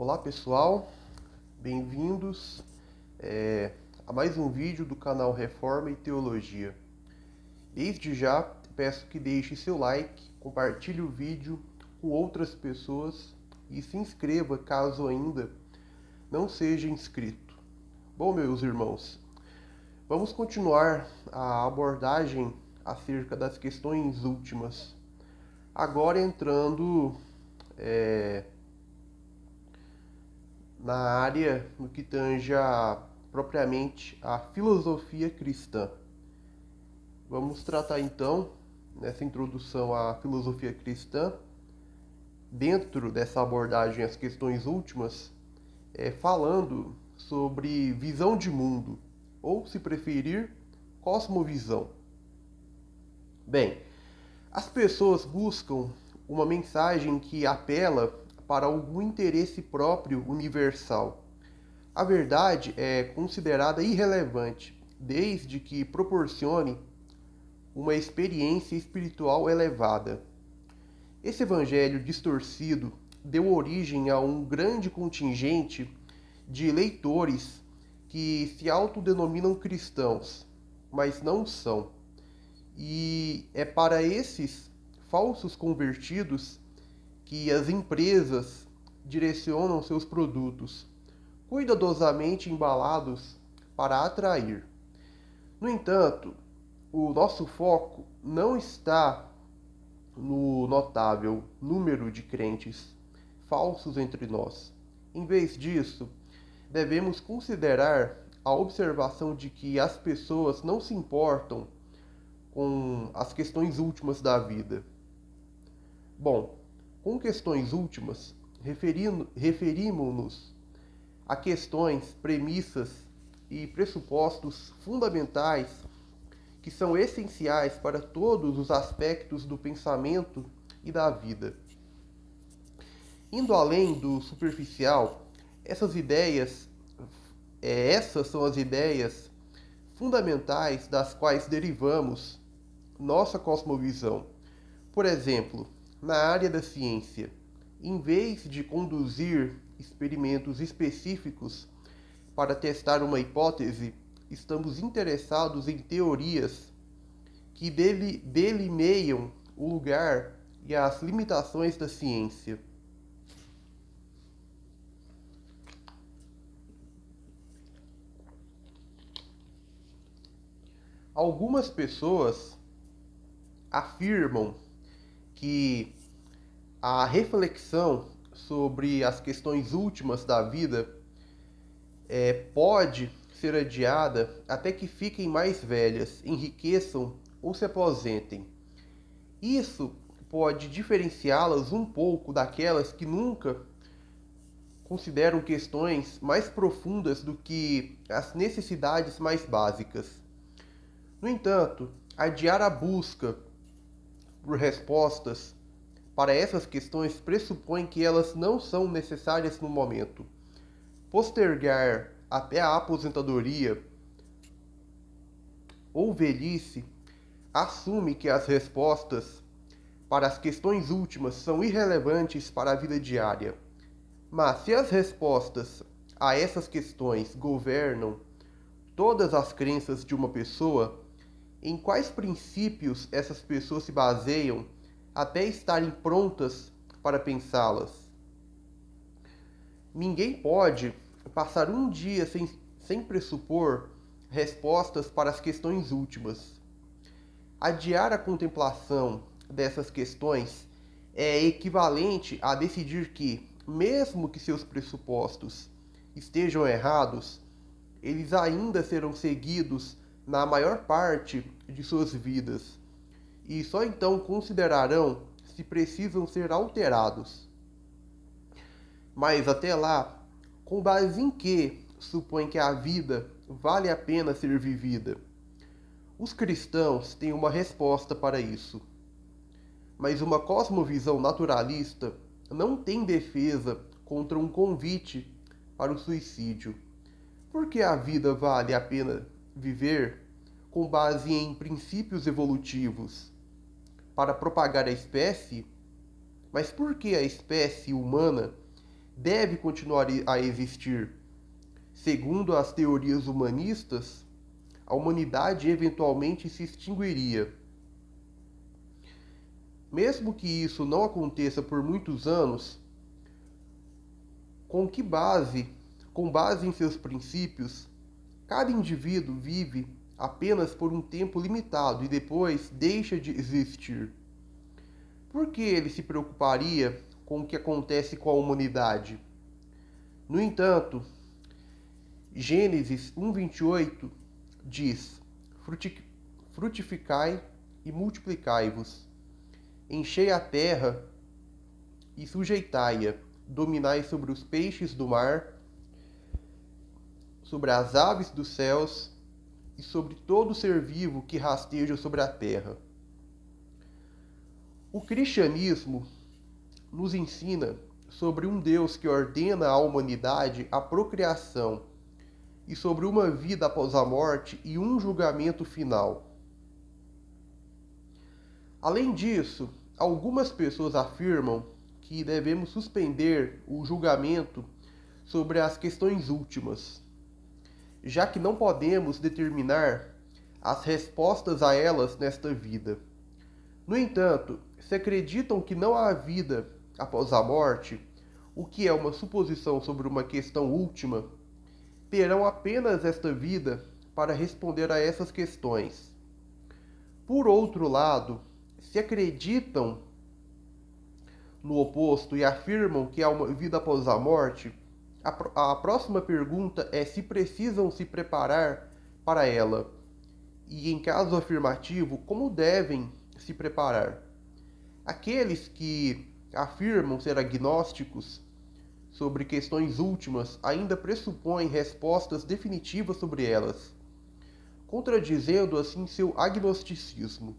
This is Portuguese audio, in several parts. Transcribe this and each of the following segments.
Olá pessoal, bem-vindos a mais um vídeo do canal Reforma e Teologia. Desde já peço que deixe seu like, compartilhe o vídeo com outras pessoas e se inscreva caso ainda não seja inscrito. Bom, meus irmãos, vamos continuar a abordagem acerca das questões últimas. Agora entrando na área no que tange propriamente a filosofia cristã. Vamos tratar então, nessa introdução à filosofia cristã, dentro dessa abordagem às questões últimas, falando sobre visão de mundo, ou, se preferir, cosmovisão. Bem, as pessoas buscam uma mensagem que apela para algum interesse próprio universal. A verdade é considerada irrelevante, desde que proporcione uma experiência espiritual elevada. Esse evangelho distorcido deu origem a um grande contingente de leitores que se autodenominam cristãos, mas não são. E é para esses falsos convertidos que as empresas direcionam seus produtos, cuidadosamente embalados para atrair. No entanto, o nosso foco não está no notável número de crentes falsos entre nós. Em vez disso, devemos considerar a observação de que as pessoas não se importam com as questões últimas da vida. Bom, com questões últimas, referimos-nos a questões, premissas e pressupostos fundamentais que são essenciais para todos os aspectos do pensamento e da vida. Indo além do superficial, essas são as ideias fundamentais das quais derivamos nossa cosmovisão. Por exemplo, na área da ciência, em vez de conduzir experimentos específicos para testar uma hipótese, estamos interessados em teorias que delimeiam o lugar e as limitações da ciência. Algumas pessoas afirmam que a reflexão sobre as questões últimas da vida pode ser adiada até que fiquem mais velhas, enriqueçam ou se aposentem. Isso pode diferenciá-las um pouco daquelas que nunca consideram questões mais profundas do que as necessidades mais básicas. No entanto, adiar a busca por respostas para essas questões pressupõe que elas não são necessárias no momento. Postergar até a aposentadoria ou velhice assume que as respostas para as questões últimas são irrelevantes para a vida diária. Mas se as respostas a essas questões governam todas as crenças de uma pessoa, em quais princípios essas pessoas se baseiam até estarem prontas para pensá-las? Ninguém pode passar um dia sem pressupor respostas para as questões últimas. Adiar a contemplação dessas questões é equivalente a decidir que, mesmo que seus pressupostos estejam errados, eles ainda serão seguidos na maior parte de suas vidas, e só então considerarão se precisam ser alterados. Mas até lá, com base em que supõe que a vida vale a pena ser vivida? Os cristãos têm uma resposta para isso. Mas uma cosmovisão naturalista não tem defesa contra um convite para o suicídio. Por que a vida vale a pena viver com base em princípios evolutivos? Para propagar a espécie? Mas por que a espécie humana deve continuar a existir. Segundo as teorias humanistas, a humanidade eventualmente se extinguiria. Mesmo que isso não aconteça por muitos anos, com base em seus princípios, cada indivíduo vive apenas por um tempo limitado e depois deixa de existir. Por que ele se preocuparia com o que acontece com a humanidade? No entanto, Gênesis 1:28 diz: frutificai e multiplicai-vos, enchei a terra e sujeitai-a, dominai sobre os peixes do mar, sobre as aves dos céus e sobre todo ser vivo que rasteja sobre a terra. O cristianismo nos ensina sobre um Deus que ordena à humanidade a procriação e sobre uma vida após a morte e um julgamento final. Além disso, algumas pessoas afirmam que devemos suspender o julgamento sobre as questões últimas, já que não podemos determinar as respostas a elas nesta vida. No entanto, se acreditam que não há vida após a morte, o que é uma suposição sobre uma questão última, terão apenas esta vida para responder a essas questões. Por outro lado, se acreditam no oposto e afirmam que há uma vida após a morte, a próxima pergunta é se precisam se preparar para ela. E em caso afirmativo, como devem se preparar? Aqueles que afirmam ser agnósticos sobre questões últimas ainda pressupõem respostas definitivas sobre elas, contradizendo assim seu agnosticismo.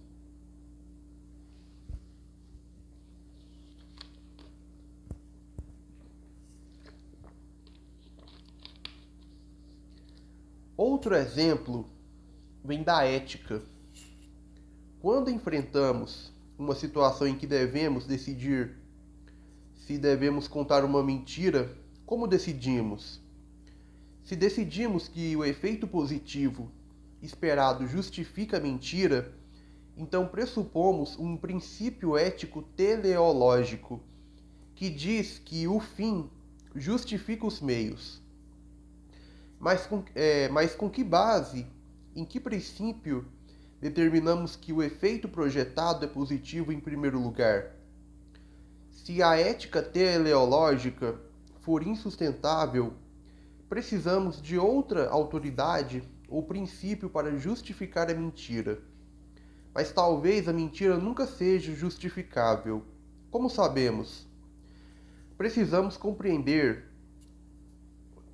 Outro exemplo vem da ética. Quando enfrentamos uma situação em que devemos decidir se devemos contar uma mentira, como decidimos? Se decidimos que o efeito positivo esperado justifica a mentira, então pressupomos um princípio ético teleológico que diz que o fim justifica os meios. Mas com que base, em que princípio determinamos que o efeito projetado é positivo em primeiro lugar? Se a ética teleológica for insustentável, precisamos de outra autoridade ou princípio para justificar a mentira. Mas talvez a mentira nunca seja justificável. Como sabemos? Precisamos compreender,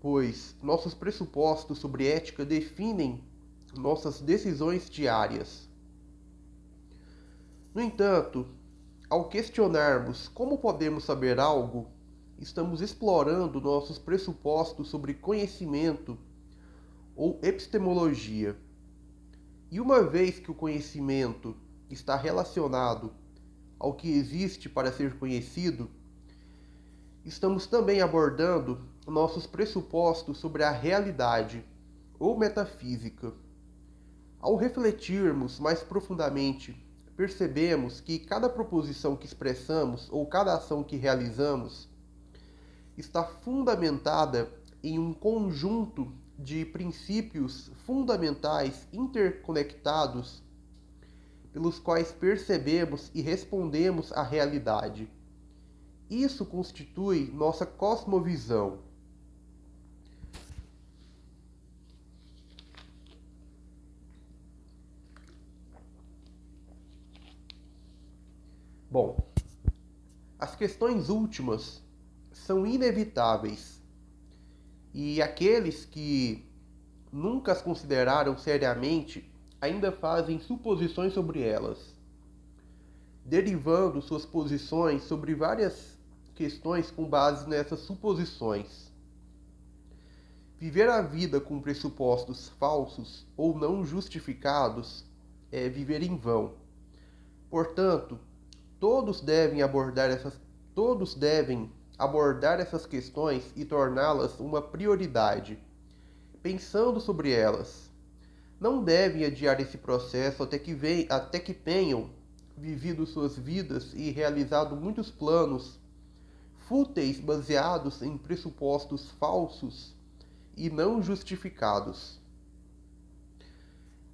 pois nossos pressupostos sobre ética definem nossas decisões diárias. No entanto, ao questionarmos como podemos saber algo, estamos explorando nossos pressupostos sobre conhecimento ou epistemologia. E uma vez que o conhecimento está relacionado ao que existe para ser conhecido, estamos também abordando nossos pressupostos sobre a realidade ou metafísica. Ao refletirmos mais profundamente, percebemos que cada proposição que expressamos ou cada ação que realizamos está fundamentada em um conjunto de princípios fundamentais interconectados pelos quais percebemos e respondemos à realidade. Isso constitui nossa cosmovisão. Bom, as questões últimas são inevitáveis e aqueles que nunca as consideraram seriamente ainda fazem suposições sobre elas, derivando suas posições sobre várias questões com base nessas suposições. Viver a vida com pressupostos falsos ou não justificados é viver em vão. Portanto, todos devem abordar essas questões e torná-las uma prioridade, pensando sobre elas. Não devem adiar esse processo até que tenham vivido suas vidas e realizado muitos planos fúteis baseados em pressupostos falsos e não justificados.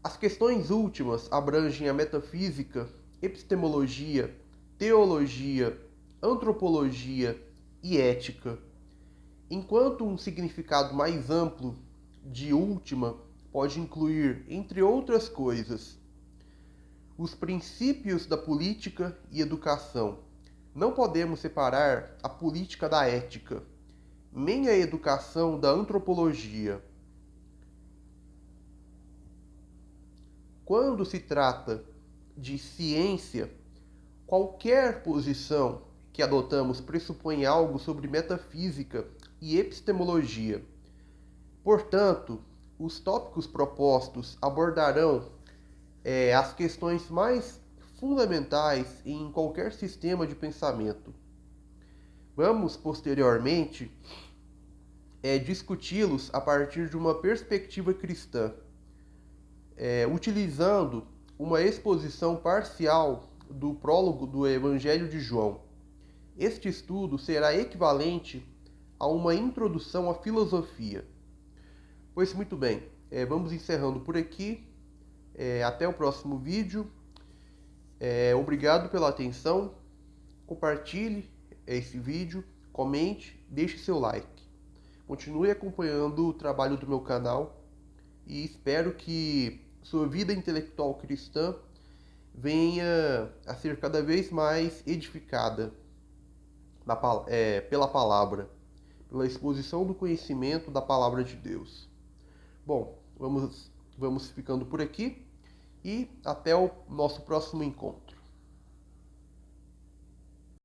As questões últimas abrangem a metafísica, epistemologia, teologia, antropologia e ética, enquanto um significado mais amplo de última pode incluir, entre outras coisas, os princípios da política e educação. Não podemos separar a política da ética, nem a educação da antropologia. Quando se trata de ciência, qualquer posição que adotamos pressupõe algo sobre metafísica e epistemologia. Portanto, os tópicos propostos abordarão as questões mais fundamentais em qualquer sistema de pensamento. Vamos, posteriormente, discuti-los a partir de uma perspectiva cristã, utilizando uma exposição parcial do prólogo do Evangelho de João. Este estudo será equivalente a uma introdução à filosofia. Pois muito bem, vamos encerrando por aqui. Até o próximo vídeo. Obrigado pela atenção. Compartilhe esse vídeo, comente, deixe seu like. Continue acompanhando o trabalho do meu canal e espero que sua vida intelectual cristã venha a ser cada vez mais edificada pela palavra, pela exposição do conhecimento da palavra de Deus. Bom, vamos ficando por aqui e até o nosso próximo encontro.